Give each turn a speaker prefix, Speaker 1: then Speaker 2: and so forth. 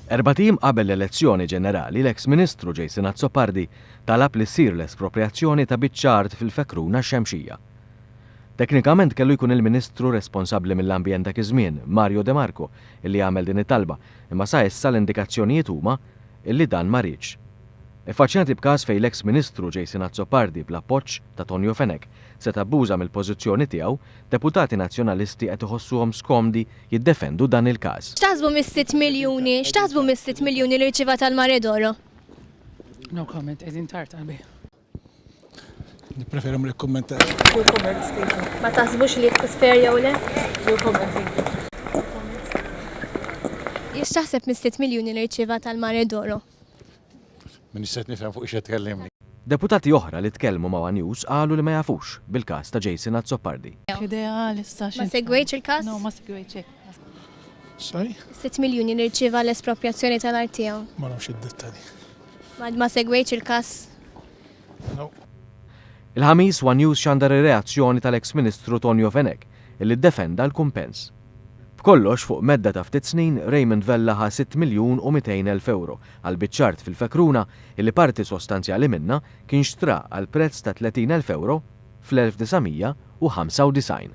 Speaker 1: 4 tim qabel l-elezzjoni ġenerali l-eks Ministru Jason Azzopardi talab li ssir l-espropjazzjoni ta' biċ-ċart fil-Fekruna x-Xemxija. Teknikament kellu jkun il-Ministru responsabbli mill-ambjent dak iż-żmien, Mario De Marco, illi għamel din it-talba, imma sa issa l-indikazzjonijiet huma illi dan ma rridx. Iffaċċjati b'każ fejn l-eks Ministru Jason Azzopardi bl-appoġġ ta' Tonio Fenech se tabbuża mill-pożizzjoni tiegħu, Deputati Nazzjonalisti qed iħossuhom skomdi jiddefendu dan il-każ.
Speaker 2: X'taħsbu mis-6 miljuni? X'taħsbu mis-6 miljuni li rċiva tal-Mare d'Oro?
Speaker 3: No comment, qegħdin tard qalbi.
Speaker 4: Nippreferu mrikkummentar.
Speaker 2: Ma taħsbux li t-tisfer jew le? Jiex taħseb mis-6 miljuni li rċiva tal-Mare d'Oro?
Speaker 4: Min jisset nifhem fuq ix tkellimni.
Speaker 1: Deputati oħra li tkellmu ma' News qalu li ma jafux bil-każ ta' Jason Azzopardi.
Speaker 3: Ideali sta
Speaker 2: Ma segwejx il-każ?
Speaker 3: No, ma segwejx.
Speaker 4: Sorry?
Speaker 2: 6 miljuni li rċiva l-espropjazzjoni tal-art tiegħu.
Speaker 4: Ma nafx id-dettali.
Speaker 2: Ma segwejx il-każ?
Speaker 4: No.
Speaker 1: Il-ħamis News xandar ir-reazzjoni tal-eks Ministru Tonio Fenech illi ddefenda l-kumpens. B'kollox fuq medda ta' ftit snin, Raymond Vella ħa 6 miljun u 200,000 euro għal biċ-ċart fil-Fekruna illi parti sostanzjali minna kien xtra għal prezz ta' 30,000 euro fl-1995.